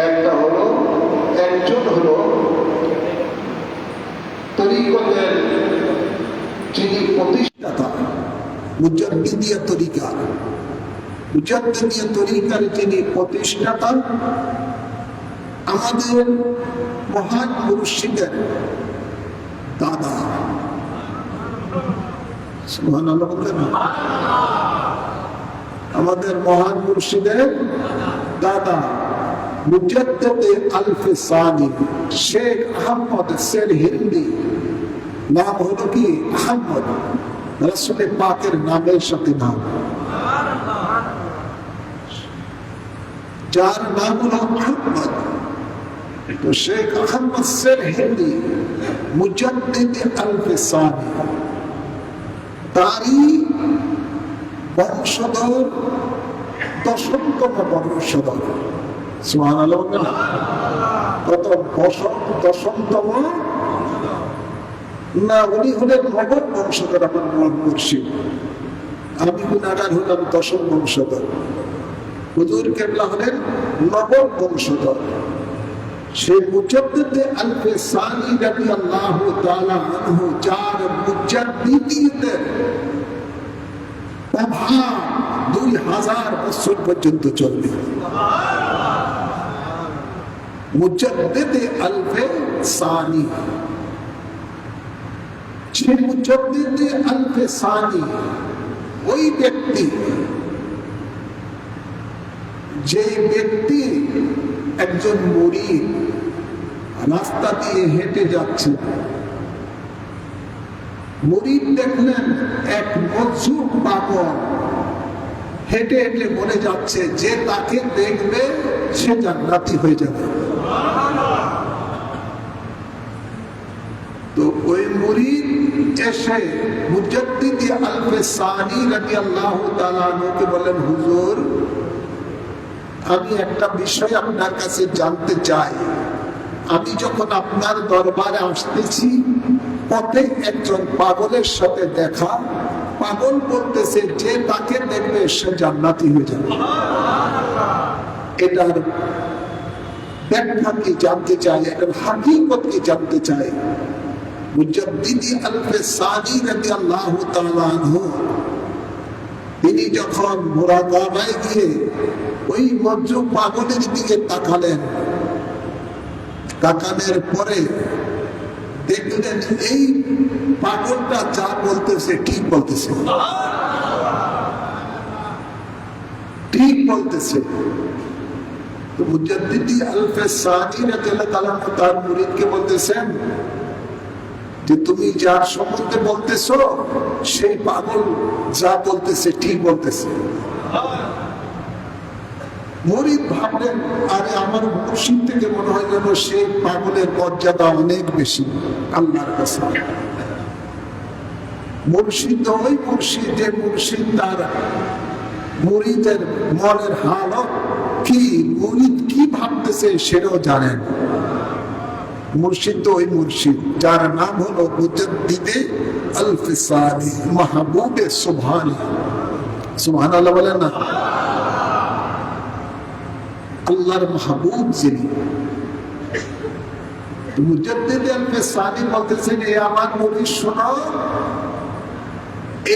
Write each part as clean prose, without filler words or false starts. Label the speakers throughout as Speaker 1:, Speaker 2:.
Speaker 1: একটা হলো, একজন হলো তরিকতের যিনি প্রতিষ্ঠাতা, মুজাদ্দিদিয়া তরিকা, মুজাদ্দিদিয়া তরিকার যিনি প্রতিষ্ঠাতা, আমাদের মহান মুর্শিদের দাদা। সুবহানাল্লাহ বলতেন না? আমাদের মহান মুর্শিদের দাদা মুজাদ্দিদে আলফে সানি শেখ আহমদ সের হিন্দি, নাম হলো কি আহমদ, রাসূল পাকের নামের সাথে নাম, যার নাম হলো আহমদ। তো শেখ আহমদ সের হিন্দি মুজাদ্দিদে আলফে সানি, তারই বংশধর, 10তম বংশধর। সুবহানাল্লাহ। কত? 10তম না, উনি হলেন নবম বংশধর আমার মুর্শিদ। আমি গুনাগার হলাম 10ম বংশধর, হুজুর কেবলা হলেন নবম বংশধর। সেই মুজাদ্দিদে আলফে সানি রাদিয়াল্লাহু তাআলা আনহু, যার মুজাদ্দিদিয়তের প্রভাব 2000 বছর পর্যন্ত চলবে। মুজাদ্দিদে আলফে সানি, সে মুজাদ্দিদে আলফে সানি ওই ব্যক্তি, যে ব্যক্তি একজন মুরিদ রাস্তা দিয়ে হেঁটে যাচ্ছে, মুরিদ দেখলেন এক মজুর পাগল হেঁটে হেঁটে মরে যাচ্ছে, যে তাকে দেখবে সে জান্নাতি হয়ে যাবে। তো ওই মুরিদ এসে মুজাদ্দিদে আলফে সানি রাদিয়াল্লাহু তাআলা আনহুকে বলেন, হুজুর আমি একটা বিষয় আপনার কাছে জানতে চাই। আমি যখন আপনার দরবারে আসতেছি, পথে একজন পাগলের সাথে দেখা, পাগল বলতেছে যে তাকে দেখবে সে জান্নাতি হয়ে যাবে। এটার ব্যাখ্যা কি জানতে চাই, এটার হাকিকত কি জানতে চাই। মুজাদ্দিদে আলফে সানি রাদিয়াল্লাহু তাআলা আনহু তিনি যখন মুরাকাবায় গিয়ে ওই মজনু পাগলের দিকে তাকালেন, তাকানোর পরে দেখলেন এই পাগলটা যা বলতেছে ঠিক বলতেছে, ঠিক বলতেছে। তো মুজাদ্দিদে আলফে সানি রাদিয়াল্লাহু তাআলা তার মুরিদকে বলতেছেন যে তুমি যার সম্বন্ধে বলতেছো সেই পাগল যা বলতেছে ঠিক বলতেছে। মুরিদ ভাবলেন, আরে আমার মুর্শিদ থেকে মনে হয় যেন সেই পাগলের মর্যাদা অনেক বেশি আল্লাহর কাছে। মুর্শিদ ওই মুর্শিদ, যে মুর্শিদ তার মুরিদের মনের হালত কি, মুরিদ কি ভাবতেছে সেটাও জানেন। মুর্শিদ ওই মুর্শিদ যার নাম হলো মুজাদ্দিদে আলফে সানি মাহবুবে সুবহানি। সুবহানাল্লাহ বলেন না? আল্লাহর মাহবুব যিনি। মুজাদ্দিদে আলফে সানি বলতেছেন, এ আমার মুরিদ শোনো,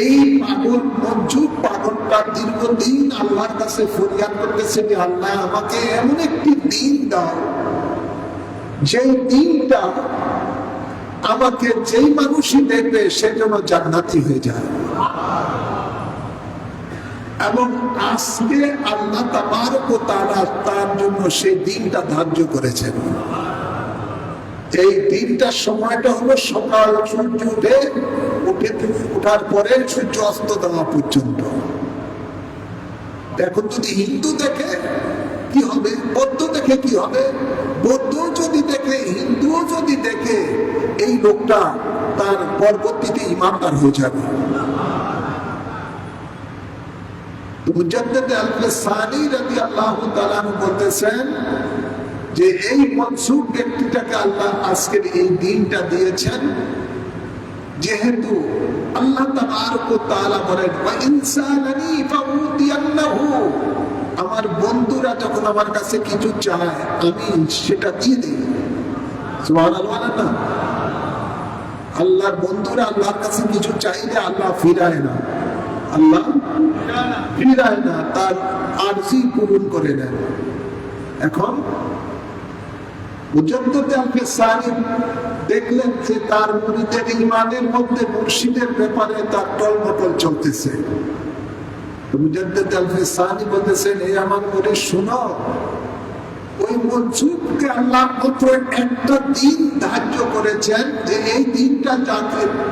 Speaker 1: এই পাগল মজুব পাগলটা দীর্ঘদিন আল্লাহর কাছে ফরিয়াদ করতেছে যে আল্লাহ আমাকে এমন একটি দিন দাও, যে দিনটা আমাকে যেই মানুষই দেখবে সে যেন জান্নাতি হয়ে যায়। এবং আজকে আল্লাহ তাবারক ওয়া তাআলা তার জন্য সেই দিনটা ধার্য করেছেন। এই দিনটার সময়টা হলো সকাল সূর্য ওঠার পরে সূর্য অস্ত যাওয়া পর্যন্ত। এখন যদি হিন্দু দেখে কি হবে, বৌদ্ধ দেখে কি হবে, বৌদ্ধ যদি দেখে, হিন্দুও যদি দেখে, এই লোকটা তার পরবর্তীতে ইমানদার হয়ে যাবে। তো মুজাদ্দিদে আলফে সানি রাদিয়াল্লাহু তাআলা বলতেছেন যে এই মনসুব ব্যক্তিটাকে আল্লাহ আজকের এই দিনটা দিয়েছেন, যেহেতু আল্লাহ তাবারক ওয়া তাআলা বলেন ওয়া ইনসানানি ফাউতিয়ান্নাহু, আমার বন্ধুরা বন্ধুরা যখন আমার কাছে কিছু চায় আমি সেটা দিয়ে দিই। সুবহানাল্লাহ না? আল্লাহর বন্ধুরা আল্লাহর কাছে কিছু চাইলে আল্লাহ ফিরায় না, আল্লাহ ফিরায় না, তার আরজি পূরণ করে দেন। এখন মুজাদ্দিদ আল-ফিসানি দেখলেন যে তার মুরিদের ঈমানের মধ্যে মুর্শিদের ব্যাপারে তার টলমটল চলতেছে। মুজাদ্দিদ আল-ফিসানি বলতেছেন, এই আমার মুরিদ শুনো, ওই মনসুবকে আল্লাহ মাত্র একটা দিন ধার্য করেছেন যে এই দিনটা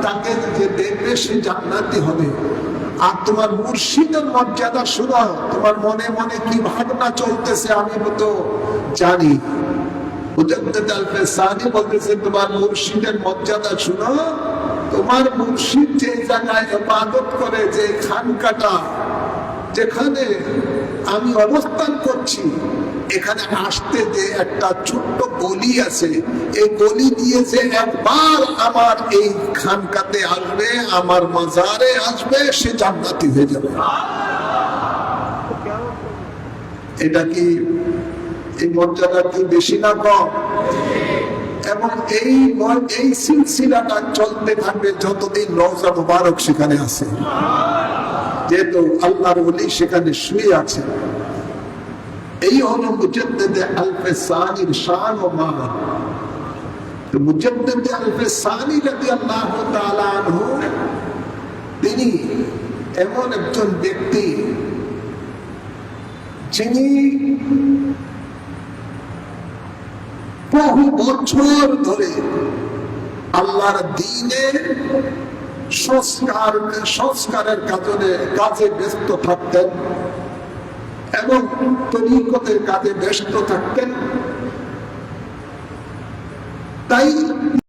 Speaker 1: তাকে যে দেখবে সে জান্নাতি হবে। আর তোমার মুর্শিদের মর্যাদা শুনো, তোমার মনে মনে কি ভাবনা চলতেছে আমি তো জানি। মুজাদ্দিদ আল-ফিসানি বলতেছে, তোমার মুর্শিদের মর্যাদা শুনো, তোমার মুর্শিদ যে জায়গায় ইবাদত করে, যে খানকাটা যেখানে আমি অবস্থান করছি, এখানে আসতে যে একটা ছোট্ট গলি আছে, এই গলি দিয়ে যে একবার আমার এই খানকাতে আসবে, আমার মাজারে আসবে, সে জান্নাতি হয়ে যাবে। এটা কি, এই মর্যাদা কি বেশি না কম? এবং এই সিলসিলাটা চলতে থাকবে যতদিন রওজা মুবারক সেখানে আছে, যেহেতু আল্লাহর ওলি সেখানে শুয়ে আছে। এই হলো মুজাদ্দিদ আল-ফিসানির শান ও মান। তো মুজাদ্দিদ আল-ফিসানি রাদিয়াল্লাহু তাআলা আনহু, তিনি এমন একজন ব্যক্তি যিনি বহু বছর ধরে আল্লাহর দ্বীনের সংস্কারের কাজে ব্যস্ত থাকতেন এবং তরিকতের কাজে ব্যস্ত থাকতেন। তাই